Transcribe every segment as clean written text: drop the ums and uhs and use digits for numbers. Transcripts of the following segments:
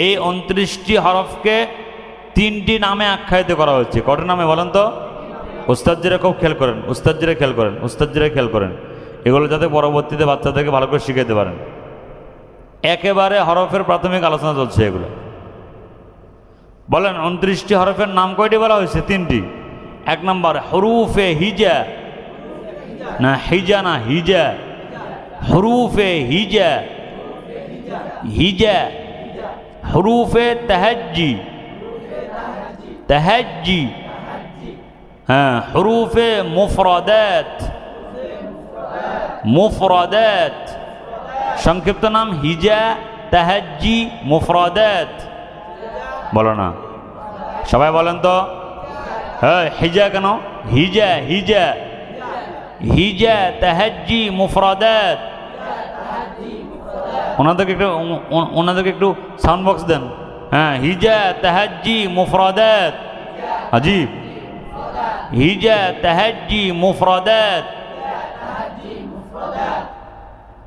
এই 29টি হরফকে 3টি নামে আখ্যায়িত করা হচ্ছে। কত নামে বলেন তো? উস্তাদজিরা খুব খেয়াল করেন, উস্তাদজিরা খেয়াল করেন, উস্তাদজিরা খেয়াল করেন, এগুলো যাতে পরবর্তীতে বাচ্চাদেরকে ভালো করে শিখাইতে পারেন। একেবারে হরফের প্রাথমিক আলোচনা চলছে এগুলো। বলেন 29টি হরফের নাম কয়টি বলা হয়েছে? 3টি। 1 নম্বর হরুফে হিজা, না হিজা না হিজা, হরুফে হিজা, হিজা। হরুফে তাহাজ্জি, তাহাজ্জি। হ্যাঁ, হরুফে মুফরাদাত, মুফরাদাত। সংক্ষিপ্ত নাম হিজা, তাহাজ্জি, মুফরাদাত। বলো না সবাই, বলেন তো। হ্যাঁ, হিজা কেন? হিজা, হিজা, হিজা, তাহাজ্জি, মুফরাদাত। ওনাদেরকে একটু সাউন্ড বক্স দেন। হ্যাঁ, হিজা, তাহাজ্জি, মুফরাদাত। আজীব। হিজা, তাহাজ্জি, মুফরাদাত।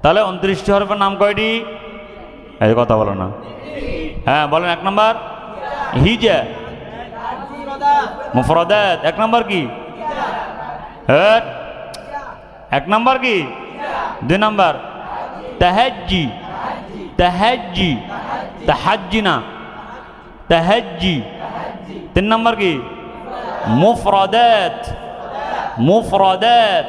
তাহলে 29টি হরফের নাম কয়টি? এই কথা বলো না। হ্যাঁ বলেন। 1 নম্বর হিজা, মুফরাদাত। 1 নম্বর কি? হ্যাঁ, 1 নম্বর কি? 2 নম্বর তাহাজ্জি, তাহাজ্জি, তাহাজ্জি না, তাহাজ্জি। 3 নম্বর কি? মুফরাদাত, মুফরাদাত।